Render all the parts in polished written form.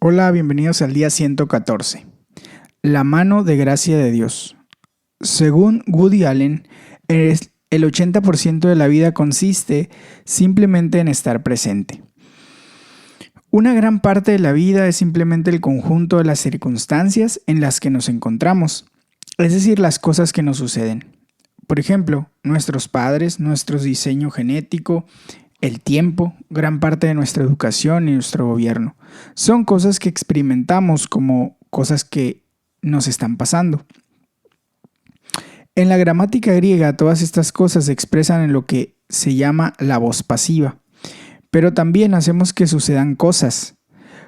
Hola, bienvenidos al día 114. La mano de gracia de Dios. Según Woody Allen, el 80% de la vida consiste simplemente en estar presente. Una gran parte de la vida es simplemente el conjunto de las circunstancias en las que nos encontramos, es decir, las cosas que nos suceden. Por ejemplo, nuestros padres, nuestro diseño genético, el tiempo, gran parte de nuestra educación y nuestro gobierno. Son cosas que experimentamos como cosas que nos están pasando. En la gramática griega, todas estas cosas se expresan en lo que se llama la voz pasiva, pero también hacemos que sucedan cosas.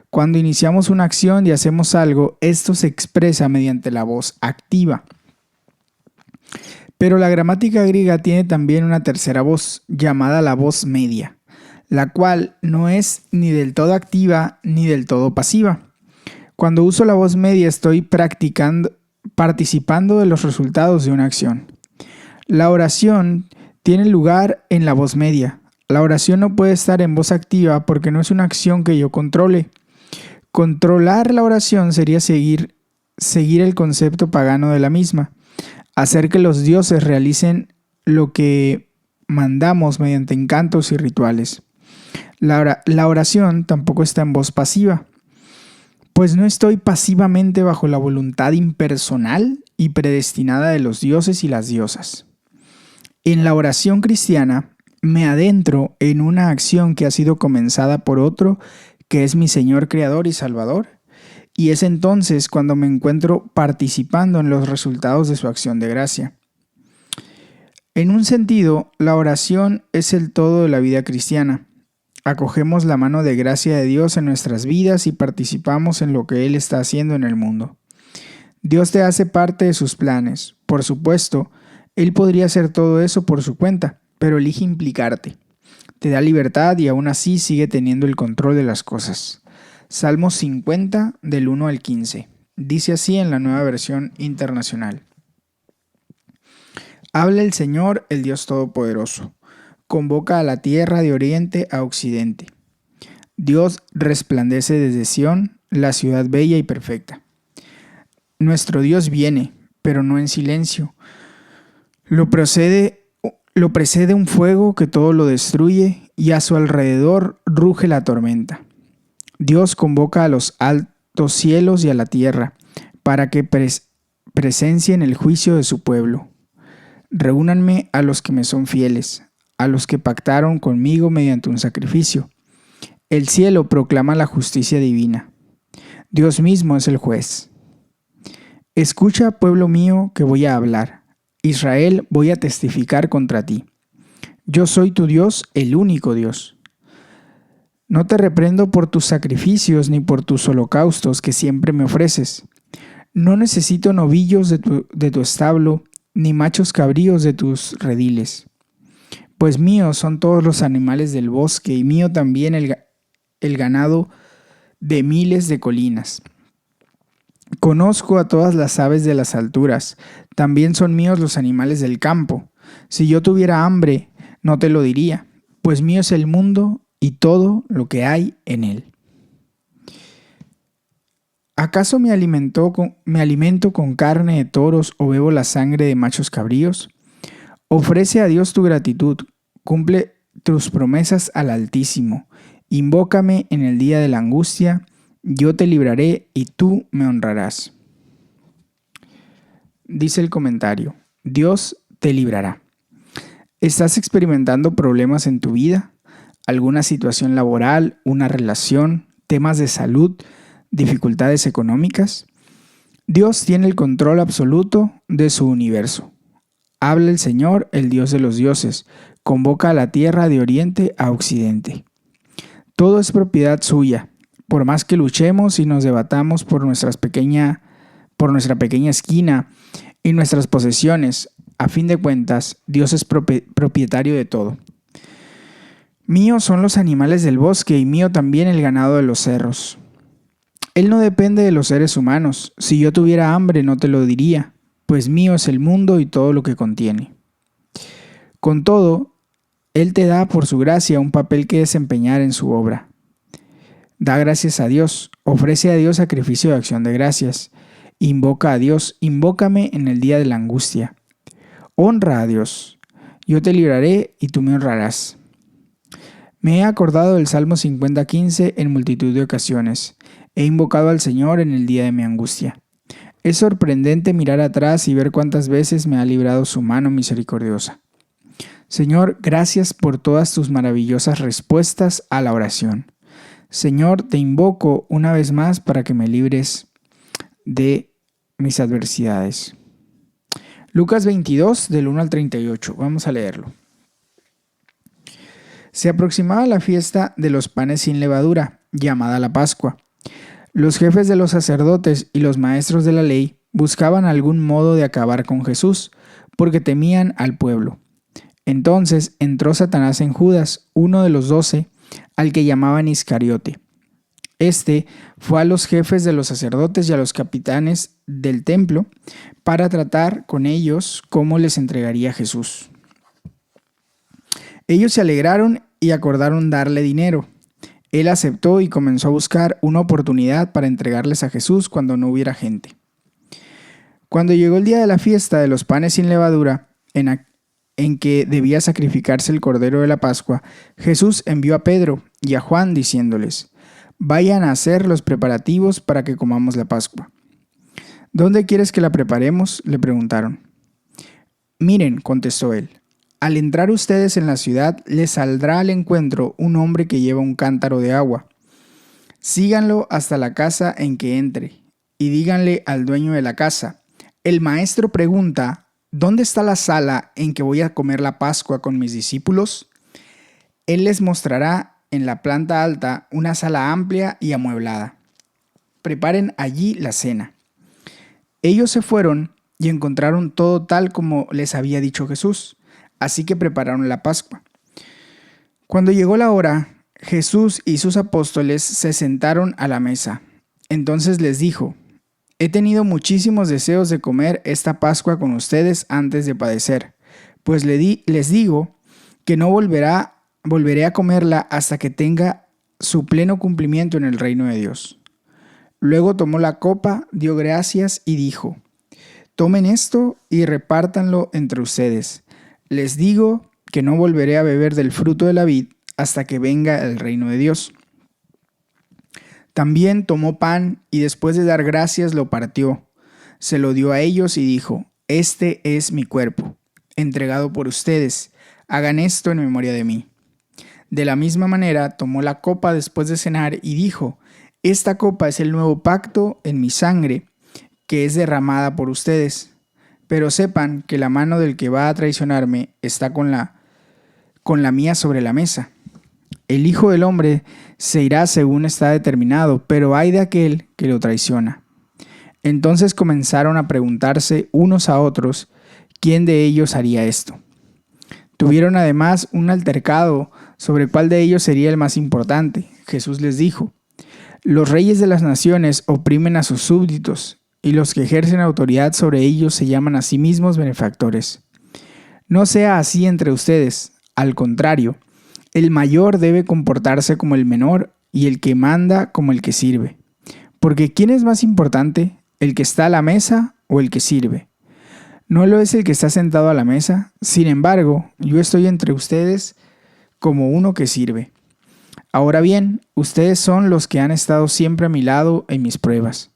Cuando iniciamos una acción y hacemos algo, esto se expresa mediante la voz activa. Pero la gramática griega tiene también una tercera voz, llamada la voz media, la cual no es ni del todo activa ni del todo pasiva. Cuando uso la voz media estoy participando de los resultados de una acción. La oración tiene lugar en la voz media. La oración no puede estar en voz activa porque no es una acción que yo controle. Controlar la oración sería seguir el concepto pagano de la misma. Hacer que los dioses realicen lo que mandamos mediante encantos y rituales. La oración tampoco está en voz pasiva, pues no estoy pasivamente bajo la voluntad impersonal y predestinada de los dioses y las diosas. En la oración cristiana me adentro en una acción que ha sido comenzada por otro, que es mi Señor Creador y Salvador, y es entonces cuando me encuentro participando en los resultados de su acción de gracia. En un sentido, la oración es el todo de la vida cristiana. Acogemos la mano de gracia de Dios en nuestras vidas y participamos en lo que Él está haciendo en el mundo. Dios te hace parte de sus planes. Por supuesto, Él podría hacer todo eso por su cuenta, pero elige implicarte. Te da libertad y aún así sigue teniendo el control de las cosas. Salmos 50 del 1 al 15. Dice así en la Nueva Versión Internacional. Habla el Señor, el Dios Todopoderoso. Convoca a la tierra de oriente a occidente. Dios resplandece desde Sión, la ciudad bella y perfecta. Nuestro Dios viene, pero no en silencio. Lo precede un fuego que todo lo destruye y a su alrededor ruge la tormenta. Dios convoca a los altos cielos y a la tierra para que presencien el juicio de su pueblo. Reúnanme a los que me son fieles, a los que pactaron conmigo mediante un sacrificio. El cielo proclama la justicia divina. Dios mismo es el juez. Escucha, pueblo mío, que voy a hablar. Israel, voy a testificar contra ti. Yo soy tu Dios, el único Dios. No te reprendo por tus sacrificios ni por tus holocaustos que siempre me ofreces. No necesito novillos de tu establo, ni machos cabríos de tus rediles. Pues míos son todos los animales del bosque, y mío también el ganado de miles de colinas. Conozco a todas las aves de las alturas, también son míos los animales del campo. Si yo tuviera hambre, no te lo diría, pues mío es el mundo y todo lo que hay en él. ¿Acaso me alimento con carne de toros o bebo la sangre de machos cabríos? Ofrece a Dios tu gratitud, cumple tus promesas al Altísimo, invócame en el día de la angustia, yo te libraré y tú me honrarás. Dice el comentario, Dios te librará. ¿Estás experimentando problemas en tu vida? ¿Alguna situación laboral, una relación, temas de salud, dificultades económicas? Dios tiene el control absoluto de su universo. Habla el Señor, el Dios de los dioses, convoca a la tierra de oriente a occidente. Todo es propiedad suya. Por más que luchemos y nos debatamos por nuestra pequeña esquina y nuestras posesiones, a fin de cuentas, Dios es propietario de todo. Míos son los animales del bosque y mío también el ganado de los cerros. Él no depende de los seres humanos. Si yo tuviera hambre no te lo diría, pues mío es el mundo y todo lo que contiene. Con todo, Él te da por su gracia un papel que desempeñar en su obra. Da gracias a Dios, ofrece a Dios sacrificio de acción de gracias. Invoca a Dios, invócame en el día de la angustia. Honra a Dios, yo te libraré y tú me honrarás. Me he acordado del Salmo 50:15 en multitud de ocasiones. He invocado al Señor en el día de mi angustia. Es sorprendente mirar atrás y ver cuántas veces me ha librado su mano misericordiosa. Señor, gracias por todas tus maravillosas respuestas a la oración. Señor, te invoco una vez más para que me libres de mis adversidades. Lucas 22, del 1 al 38. Vamos a leerlo. Se aproximaba la fiesta de los panes sin levadura, llamada la Pascua. Los jefes de los sacerdotes y los maestros de la ley buscaban algún modo de acabar con Jesús, porque temían al pueblo. Entonces entró Satanás en Judas, uno de los 12, al que llamaban Iscariote. Este fue a los jefes de los sacerdotes y a los capitanes del templo para tratar con ellos cómo les entregaría a Jesús. Ellos se alegraron y acordaron darle dinero. Él aceptó y comenzó a buscar una oportunidad para entregarles a Jesús cuando no hubiera gente. Cuando llegó el día de la fiesta de los panes sin levadura, en que debía sacrificarse el cordero de la Pascua, Jesús envió a Pedro y a Juan diciéndoles: vayan a hacer los preparativos para que comamos la Pascua. ¿Dónde quieres que la preparemos?, le preguntaron. Miren, contestó él, al entrar ustedes en la ciudad les saldrá al encuentro un hombre que lleva un cántaro de agua. Síganlo hasta la casa en que entre y díganle al dueño de la casa: el maestro pregunta, ¿dónde está la sala en que voy a comer la Pascua con mis discípulos? Él les mostrará en la planta alta una sala amplia y amueblada. Preparen allí la cena. Ellos se fueron y encontraron todo tal como les había dicho Jesús, así que prepararon la Pascua. Cuando llegó la hora, Jesús y sus apóstoles se sentaron a la mesa. Entonces les dijo: he tenido muchísimos deseos de comer esta Pascua con ustedes antes de padecer, pues les digo que no volveré a comerla hasta que tenga su pleno cumplimiento en el reino de Dios. Luego tomó la copa, dio gracias y dijo: tomen esto y repártanlo entre ustedes. Les digo que no volveré a beber del fruto de la vid hasta que venga el reino de Dios. También tomó pan y después de dar gracias lo partió. Se lo dio a ellos y dijo: este es mi cuerpo, entregado por ustedes. Hagan esto en memoria de mí. De la misma manera tomó la copa después de cenar y dijo: esta copa es el nuevo pacto en mi sangre, que es derramada por ustedes. Pero sepan que la mano del que va a traicionarme está con la mía sobre la mesa. El Hijo del Hombre se irá según está determinado, pero ay de aquel que lo traiciona. Entonces comenzaron a preguntarse unos a otros quién de ellos haría esto. Tuvieron además un altercado sobre cuál de ellos sería el más importante. Jesús les dijo: los reyes de las naciones oprimen a sus súbditos, y los que ejercen autoridad sobre ellos se llaman a sí mismos benefactores. No sea así entre ustedes, al contrario, el mayor debe comportarse como el menor y el que manda como el que sirve. Porque ¿quién es más importante, el que está a la mesa o el que sirve? ¿No lo es el que está sentado a la mesa? Sin embargo, yo estoy entre ustedes como uno que sirve. Ahora bien, ustedes son los que han estado siempre a mi lado en mis pruebas.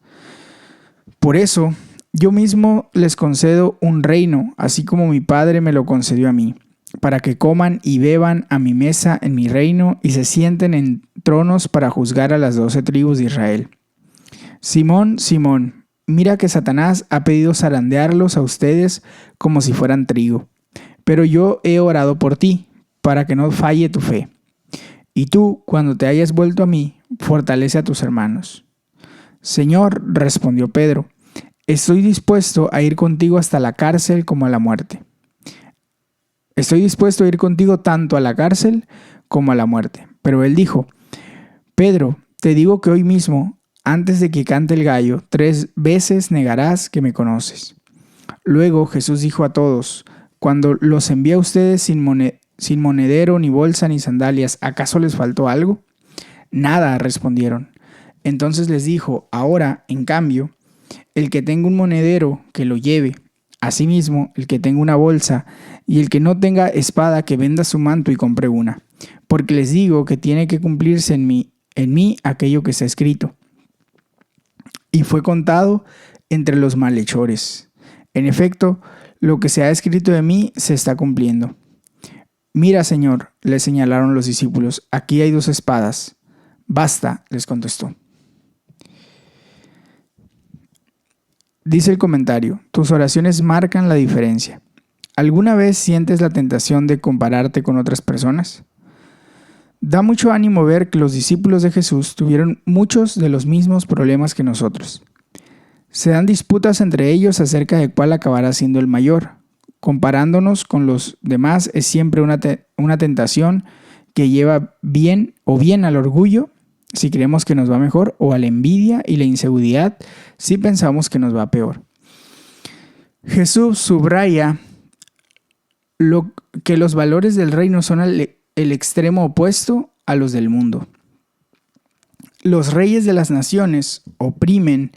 Por eso, yo mismo les concedo un reino, así como mi Padre me lo concedió a mí, para que coman y beban a mi mesa en mi reino y se sienten en tronos para juzgar a las 12 tribus de Israel. Simón, Simón, mira que Satanás ha pedido zarandearlos a ustedes como si fueran trigo, pero yo he orado por ti, para que no falle tu fe. Y tú, cuando te hayas vuelto a mí, fortalece a tus hermanos. Señor, respondió Pedro, estoy dispuesto a ir contigo hasta la cárcel como a la muerte. Estoy dispuesto a ir contigo tanto a la cárcel como a la muerte. Pero él dijo: Pedro, te digo que hoy mismo, antes de que cante el gallo, 3 veces negarás que me conoces. Luego Jesús dijo a todos: cuando los envié a ustedes sin monedero, ni bolsa, ni sandalias, ¿acaso les faltó algo? Nada, respondieron. Entonces les dijo, ahora, en cambio, el que tenga un monedero, que lo lleve. Asimismo, el que tenga una bolsa, y el que no tenga espada, que venda su manto y compre una. Porque les digo que tiene que cumplirse en mí aquello que está escrito. Y fue contado entre los malhechores. En efecto, lo que se ha escrito de mí se está cumpliendo. Mira, Señor, le señalaron los discípulos, aquí hay 2 espadas. Basta, les contestó. Dice el comentario, tus oraciones marcan la diferencia. ¿Alguna vez sientes la tentación de compararte con otras personas? Da mucho ánimo ver que los discípulos de Jesús tuvieron muchos de los mismos problemas que nosotros. Se dan disputas entre ellos acerca de cuál acabará siendo el mayor. Comparándonos con los demás es siempre una tentación que lleva bien al orgullo, si creemos que nos va mejor, o a la envidia y la inseguridad, si pensamos que nos va peor. Jesús subraya que los valores del reino son el extremo opuesto a los del mundo. Los reyes de las naciones oprimen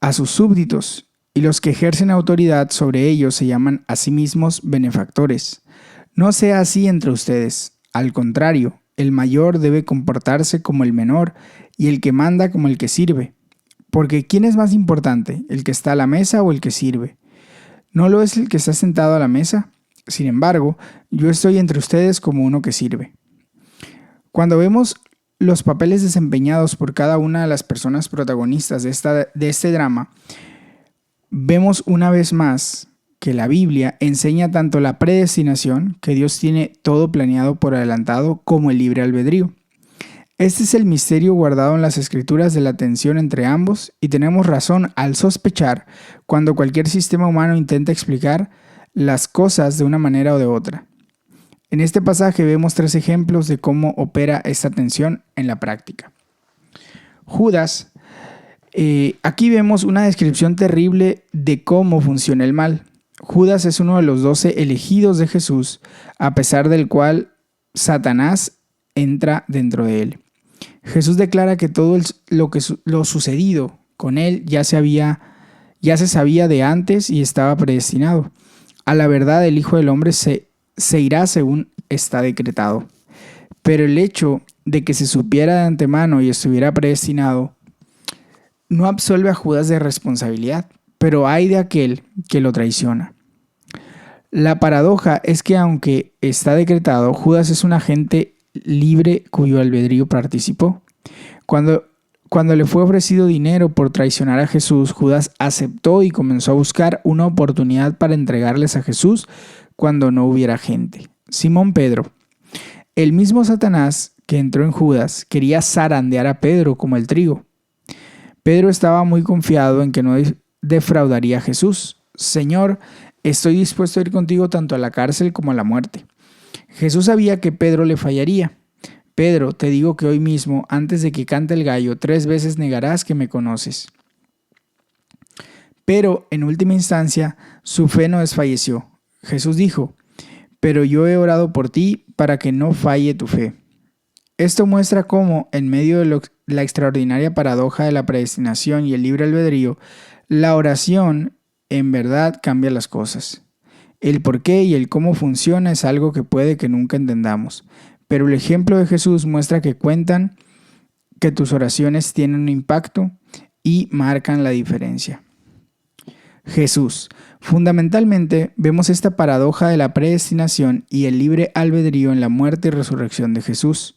a sus súbditos y los que ejercen autoridad sobre ellos se llaman a sí mismos benefactores. No sea así entre ustedes. Al contrario, el mayor debe comportarse como el menor y el que manda como el que sirve. Porque ¿quién es más importante, el que está a la mesa o el que sirve? ¿No lo es el que está sentado a la mesa? Sin embargo, yo estoy entre ustedes como uno que sirve. Cuando vemos los papeles desempeñados por cada una de las personas protagonistas de este drama, vemos una vez más que la Biblia enseña tanto la predestinación, que Dios tiene todo planeado por adelantado, como el libre albedrío. Este es el misterio guardado en las Escrituras de la tensión entre ambos, y tenemos razón al sospechar cuando cualquier sistema humano intenta explicar las cosas de una manera o de otra. En este pasaje vemos 3 ejemplos de cómo opera esta tensión en la práctica. Judas. Aquí vemos una descripción terrible de cómo funciona el mal. Judas es uno de los 12 elegidos de Jesús, a pesar del cual Satanás entra dentro de él. Jesús declara que todo lo sucedido con él ya se sabía de antes y estaba predestinado. A la verdad, el Hijo del Hombre se irá según está decretado. Pero el hecho de que se supiera de antemano y estuviera predestinado no absolve a Judas de responsabilidad, pero hay de aquel que lo traiciona. La paradoja es que aunque está decretado, Judas es un agente libre cuyo albedrío participó. Cuando le fue ofrecido dinero por traicionar a Jesús, Judas aceptó y comenzó a buscar una oportunidad para entregarles a Jesús cuando no hubiera gente. Simón Pedro. El mismo Satanás que entró en Judas quería zarandear a Pedro como el trigo. Pedro estaba muy confiado en que no defraudaría a Jesús. Señor, estoy dispuesto a ir contigo tanto a la cárcel como a la muerte. Jesús sabía que Pedro le fallaría. Pedro, te digo que hoy mismo, antes de que cante el gallo, 3 veces negarás que me conoces. Pero, en última instancia, su fe no desfalleció. Jesús dijo, pero yo he orado por ti para que no falle tu fe. Esto muestra cómo, en medio de la extraordinaria paradoja de la predestinación y el libre albedrío, la oración en verdad cambia las cosas. El por qué y el cómo funciona es algo que puede que nunca entendamos, pero el ejemplo de Jesús muestra que tus oraciones tienen un impacto y marcan la diferencia. Jesús. Fundamentalmente, vemos esta paradoja de la predestinación y el libre albedrío en la muerte y resurrección de Jesús.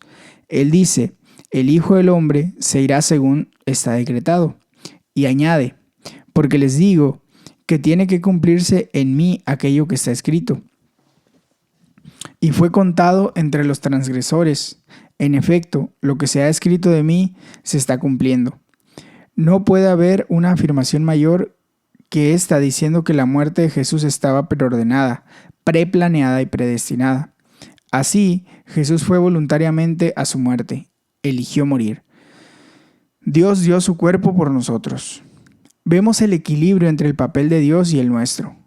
Él dice, el Hijo del Hombre se irá según está decretado. Y añade, porque les digo que tiene que cumplirse en mí aquello que está escrito. Y fue contado entre los transgresores. En efecto, lo que se ha escrito de mí se está cumpliendo. No puede haber una afirmación mayor que esta diciendo que la muerte de Jesús estaba preordenada, preplaneada y predestinada. Así, Jesús fue voluntariamente a su muerte, eligió morir. Dios dio su cuerpo por nosotros. Vemos el equilibrio entre el papel de Dios y el nuestro.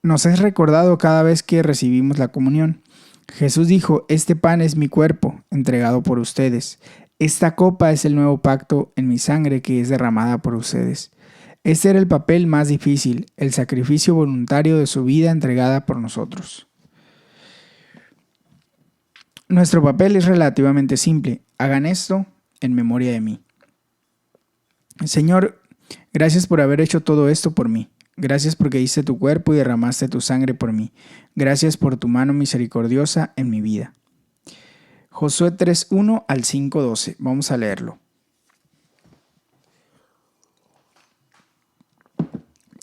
Nos es recordado cada vez que recibimos la comunión. Jesús dijo, este pan es mi cuerpo, entregado por ustedes. Esta copa es el nuevo pacto en mi sangre que es derramada por ustedes. Este era el papel más difícil, el sacrificio voluntario de su vida entregada por nosotros. Nuestro papel es relativamente simple. Hagan esto en memoria de mí. Señor, gracias por haber hecho todo esto por mí. Gracias porque diste tu cuerpo y derramaste tu sangre por mí. Gracias por tu mano misericordiosa en mi vida. Josué 3:1 al 5:12. Vamos a leerlo.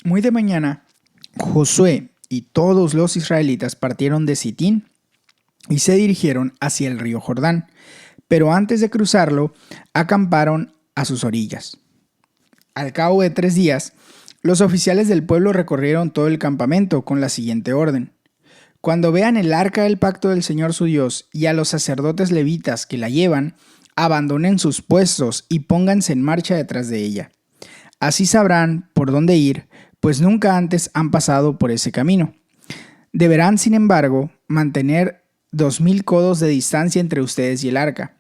Muy de mañana, Josué y todos los israelitas partieron de Sitín y se dirigieron hacia el río Jordán, pero antes de cruzarlo, acamparon a sus orillas. Al cabo de 3 días, los oficiales del pueblo recorrieron todo el campamento con la siguiente orden. Cuando vean el arca del pacto del Señor su Dios y a los sacerdotes levitas que la llevan, abandonen sus puestos y pónganse en marcha detrás de ella. Así sabrán por dónde ir, pues nunca antes han pasado por ese camino. Deberán, sin embargo, mantener 2000 codos de distancia entre ustedes y el arca.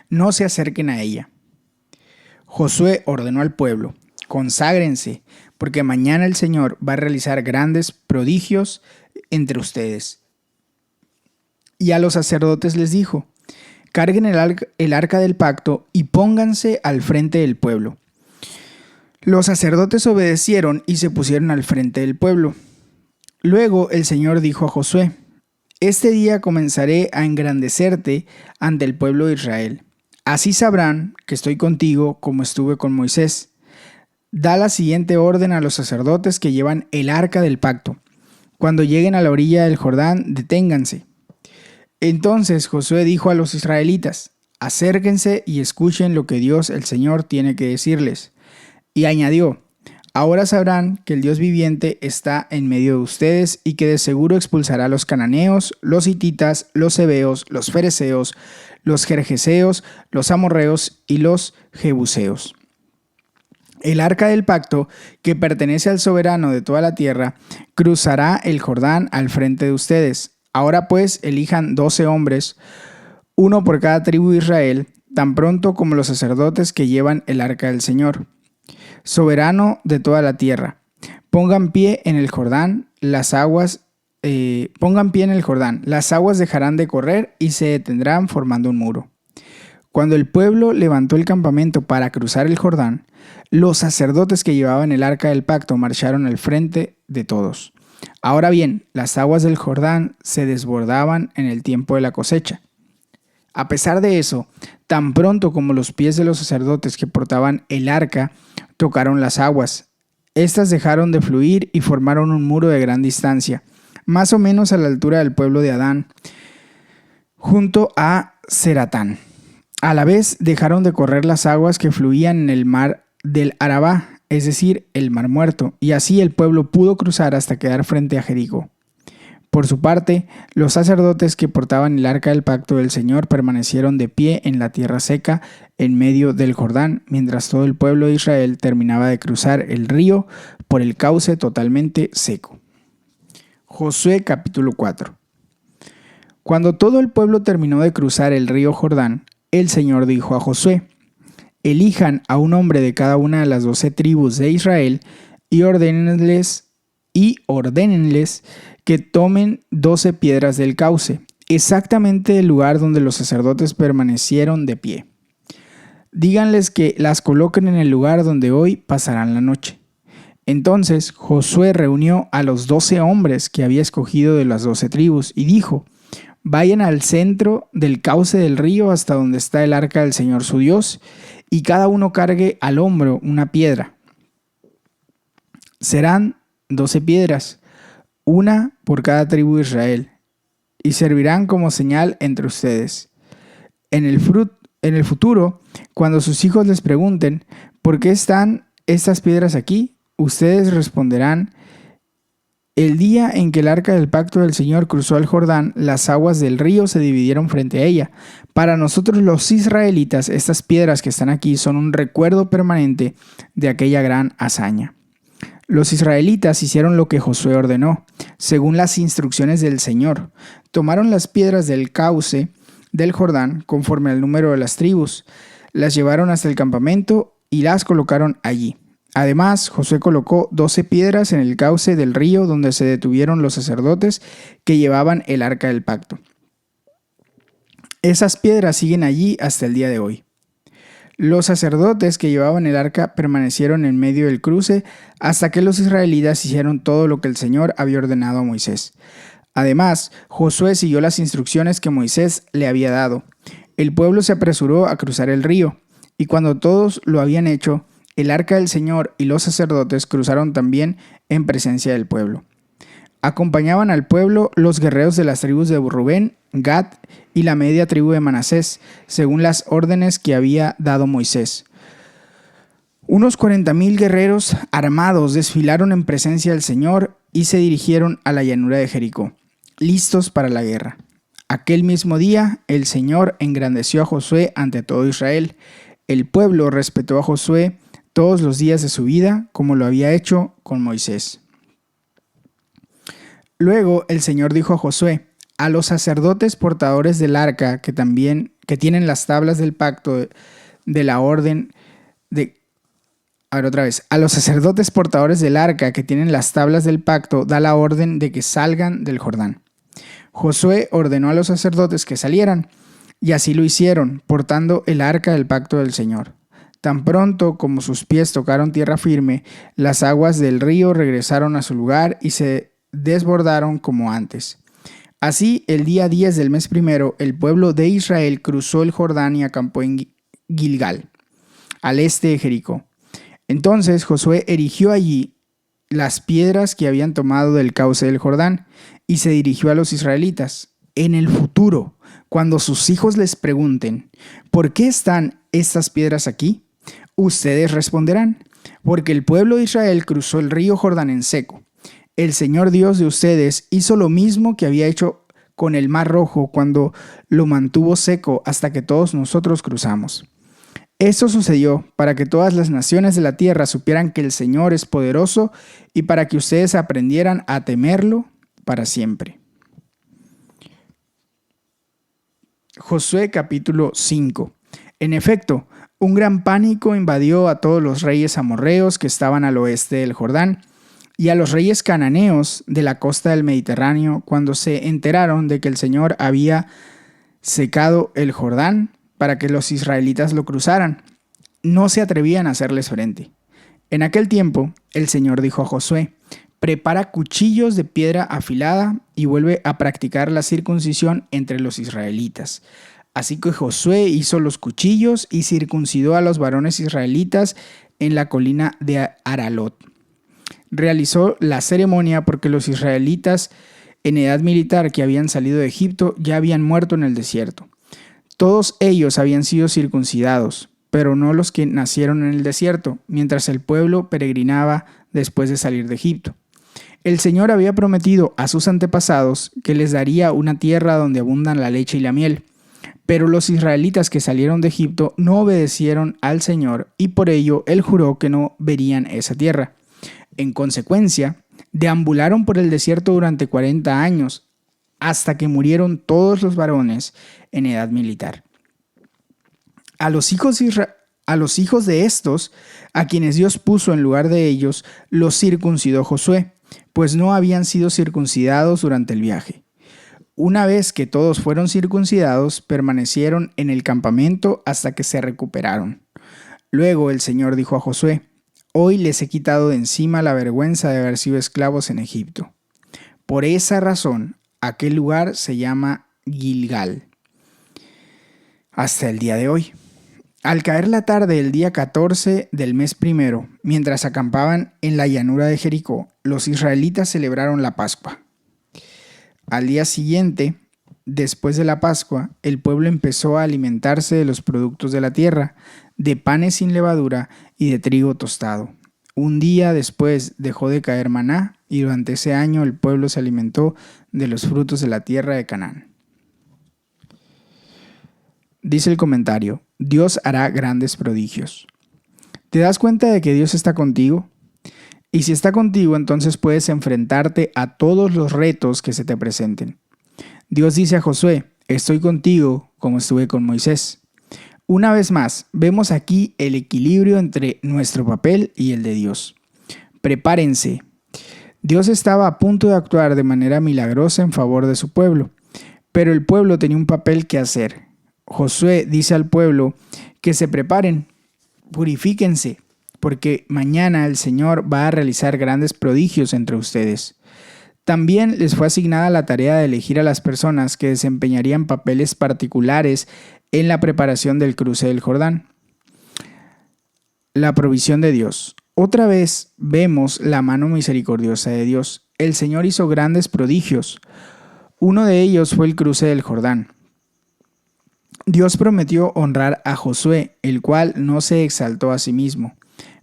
No se acerquen a ella. Josué ordenó al pueblo: conságrense, porque mañana el Señor va a realizar grandes prodigios entre ustedes. Y a los sacerdotes les dijo: carguen el arca del pacto y pónganse al frente del pueblo. Los sacerdotes obedecieron y se pusieron al frente del pueblo. Luego el Señor dijo a Josué: este día comenzaré a engrandecerte ante el pueblo de Israel. Así sabrán que estoy contigo como estuve con Moisés. Da la siguiente orden a los sacerdotes que llevan el arca del pacto. Cuando lleguen a la orilla del Jordán, deténganse. Entonces Josué dijo a los israelitas: acérquense y escuchen lo que Dios el Señor tiene que decirles. Y añadió: ahora sabrán que el Dios viviente está en medio de ustedes y que de seguro expulsará a los cananeos, los hititas, los heveos, los fereceos, los gergeseos, los amorreos y los jebuseos. El arca del pacto, que pertenece al soberano de toda la tierra, cruzará el Jordán al frente de ustedes. Ahora pues elijan 12 hombres, uno por cada tribu de Israel, tan pronto como los sacerdotes que llevan el arca del Señor, soberano de toda la tierra. Pongan pie en el Jordán, las aguas dejarán de correr y se detendrán formando un muro. Cuando el pueblo levantó el campamento para cruzar el Jordán, los sacerdotes que llevaban el arca del pacto marcharon al frente de todos. Ahora bien, las aguas del Jordán se desbordaban en el tiempo de la cosecha. A pesar de eso, tan pronto como los pies de los sacerdotes que portaban el arca tocaron las aguas, estas dejaron de fluir y formaron un muro de gran distancia, más o menos a la altura del pueblo de Adán, junto a Zeratán. A la vez dejaron de correr las aguas que fluían en el mar del Arabá, es decir, el mar muerto, y así el pueblo pudo cruzar hasta quedar frente a Jericó. Por su parte, los sacerdotes que portaban el arca del pacto del Señor permanecieron de pie en la tierra seca en medio del Jordán, mientras todo el pueblo de Israel terminaba de cruzar el río por el cauce totalmente seco. Josué capítulo 4. Cuando todo el pueblo terminó de cruzar el río Jordán, el Señor dijo a Josué: elijan a un hombre de cada una de las 12 tribus de Israel y ordénenles que tomen 12 piedras del cauce, exactamente el lugar donde los sacerdotes permanecieron de pie. Díganles que las coloquen en el lugar donde hoy pasarán la noche. Entonces Josué reunió a los 12 hombres que había escogido de las 12 tribus y dijo: vayan al centro del cauce del río hasta donde está el arca del Señor su Dios, y cada uno cargue al hombro una piedra. Serán 12 piedras, una por cada tribu de Israel, y servirán como señal entre ustedes. En el futuro, cuando sus hijos les pregunten: ¿por qué están estas piedras aquí?, ustedes responderán: el día en que el arca del pacto del Señor cruzó el Jordán, las aguas del río se dividieron frente a ella. Para nosotros los israelitas, estas piedras que están aquí son un recuerdo permanente de aquella gran hazaña. Los israelitas hicieron lo que Josué ordenó, según las instrucciones del Señor. Tomaron las piedras del cauce del Jordán, conforme al número de las tribus. Las llevaron hasta el campamento y las colocaron allí. Además, Josué colocó 12 piedras en el cauce del río donde se detuvieron los sacerdotes que llevaban el arca del pacto. Esas piedras siguen allí hasta el día de hoy. Los sacerdotes que llevaban el arca permanecieron en medio del cruce hasta que los israelitas hicieron todo lo que el Señor había ordenado a Moisés. Además, Josué siguió las instrucciones que Moisés le había dado. El pueblo se apresuró a cruzar el río, y cuando todos lo habían hecho, el arca del Señor y los sacerdotes cruzaron también en presencia del pueblo. Acompañaban al pueblo los guerreros de las tribus de Rubén, Gad y la media tribu de Manasés, según las órdenes que había dado Moisés. Unos 40,000 guerreros armados desfilaron en presencia del Señor y se dirigieron a la llanura de Jericó, listos para la guerra. Aquel mismo día, el Señor engrandeció a Josué ante todo Israel. El pueblo respetó a Josué todos los días de su vida, como lo había hecho con Moisés. Luego el Señor dijo a Josué: a los sacerdotes portadores del arca que tienen las tablas del pacto de la orden de... A los sacerdotes portadores del arca que tienen las tablas del pacto, da la orden de que salgan del Jordán. Josué ordenó a los sacerdotes que salieran, y así lo hicieron, portando el arca del pacto del Señor. Tan pronto como sus pies tocaron tierra firme, las aguas del río regresaron a su lugar y se desbordaron como antes. Así, el día 10 del mes primero, el pueblo de Israel cruzó el Jordán y acampó en Gilgal, al este de Jericó. Entonces Josué erigió allí las piedras que habían tomado del cauce del Jordán y se dirigió a los israelitas. En el futuro, cuando sus hijos les pregunten: ¿por qué están estas piedras aquí?, ustedes responderán: porque el pueblo de Israel cruzó el río Jordán en seco. El Señor Dios de ustedes hizo lo mismo que había hecho con el Mar Rojo cuando lo mantuvo seco hasta que todos nosotros cruzamos. Esto sucedió para que todas las naciones de la tierra supieran que el Señor es poderoso y para que ustedes aprendieran a temerlo para siempre. Josué capítulo 5. En efecto, un gran pánico invadió a todos los reyes amorreos que estaban al oeste del Jordán y a los reyes cananeos de la costa del Mediterráneo cuando se enteraron de que el Señor había secado el Jordán para que los israelitas lo cruzaran. No se atrevían a hacerles frente. En aquel tiempo, el Señor dijo a Josué: prepara cuchillos de piedra afilada y vuelve a practicar la circuncisión entre los israelitas. Así que Josué hizo los cuchillos y circuncidó a los varones israelitas en la colina de Aralot. Realizó la ceremonia porque los israelitas en edad militar que habían salido de Egipto ya habían muerto en el desierto. Todos ellos habían sido circuncidados, pero no los que nacieron en el desierto, mientras el pueblo peregrinaba después de salir de Egipto. El Señor había prometido a sus antepasados que les daría una tierra donde abundan la leche y la miel. Pero los israelitas que salieron de Egipto no obedecieron al Señor y por ello Él juró que no verían esa tierra. En consecuencia, deambularon por el desierto durante 40 años, hasta que murieron todos los varones en edad militar. A los hijos de estos, a quienes Dios puso en lugar de ellos, los circuncidó Josué, pues no habían sido circuncidados durante el viaje. Una vez que todos fueron circuncidados, permanecieron en el campamento hasta que se recuperaron. Luego el Señor dijo a Josué: hoy les he quitado de encima la vergüenza de haber sido esclavos en Egipto. Por esa razón, aquel lugar se llama Gilgal hasta el día de hoy. Al caer la tarde del día 14 del mes primero, mientras acampaban en la llanura de Jericó, los israelitas celebraron la Pascua. Al día siguiente, después de la Pascua, el pueblo empezó a alimentarse de los productos de la tierra, de panes sin levadura y de trigo tostado. Un día después dejó de caer maná y durante ese año el pueblo se alimentó de los frutos de la tierra de Canaán. Dice el comentario: Dios hará grandes prodigios. ¿Te das cuenta de que Dios está contigo? Y si está contigo, entonces puedes enfrentarte a todos los retos que se te presenten. Dios dice a Josué: Estoy contigo como estuve con Moisés. Una vez más, vemos aquí el equilibrio entre nuestro papel y el de Dios. Prepárense. Dios estaba a punto de actuar de manera milagrosa en favor de su pueblo, pero el pueblo tenía un papel que hacer. Josué dice al pueblo que se preparen, purifíquense, porque mañana el Señor va a realizar grandes prodigios entre ustedes. También les fue asignada la tarea de elegir a las personas que desempeñarían papeles particulares en la preparación del cruce del Jordán. La provisión de Dios. Otra vez vemos la mano misericordiosa de Dios. El Señor hizo grandes prodigios. Uno de ellos fue el cruce del Jordán. Dios prometió honrar a Josué, el cual no se exaltó a sí mismo.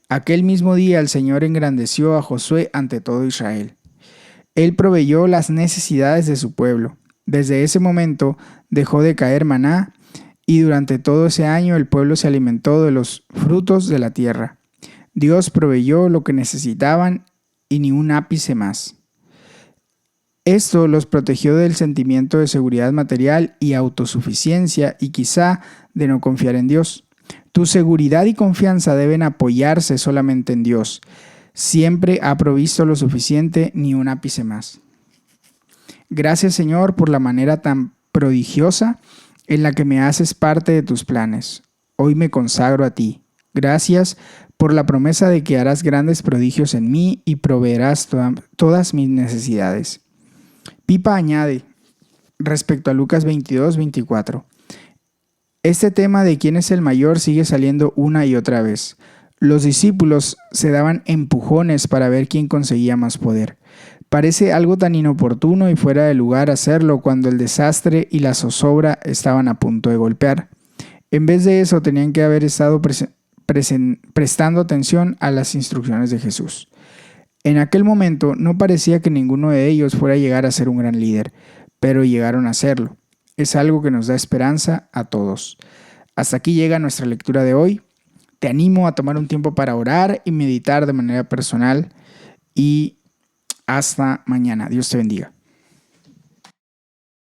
Aquel mismo día el Señor engrandeció a Josué ante todo Israel. Él proveyó las necesidades de su pueblo. Desde ese momento dejó de caer maná y durante todo ese año el pueblo se alimentó de los frutos de la tierra. Dios proveyó lo que necesitaban y ni un ápice más. Esto los protegió del sentimiento de seguridad material y autosuficiencia y quizá de no confiar en Dios. Tu seguridad y confianza deben apoyarse solamente en Dios. Siempre ha provisto lo suficiente, ni un ápice más. Gracias, Señor, por la manera tan prodigiosa en la que me haces parte de tus planes. Hoy me consagro a ti. Gracias por la promesa de que harás grandes prodigios en mí y proveerás todas mis necesidades. Pipa añade, respecto a Lucas 22-24, este tema de quién es el mayor sigue saliendo una y otra vez. Los discípulos se daban empujones para ver quién conseguía más poder. Parece algo tan inoportuno y fuera de lugar hacerlo cuando el desastre y la zozobra estaban a punto de golpear. En vez de eso, tenían que haber estado prestando atención a las instrucciones de Jesús. En aquel momento no parecía que ninguno de ellos fuera a llegar a ser un gran líder, pero llegaron a serlo. Es algo que nos da esperanza a todos. Hasta aquí llega nuestra lectura de hoy. Te animo a tomar un tiempo para orar y meditar de manera personal y hasta mañana. Dios te bendiga.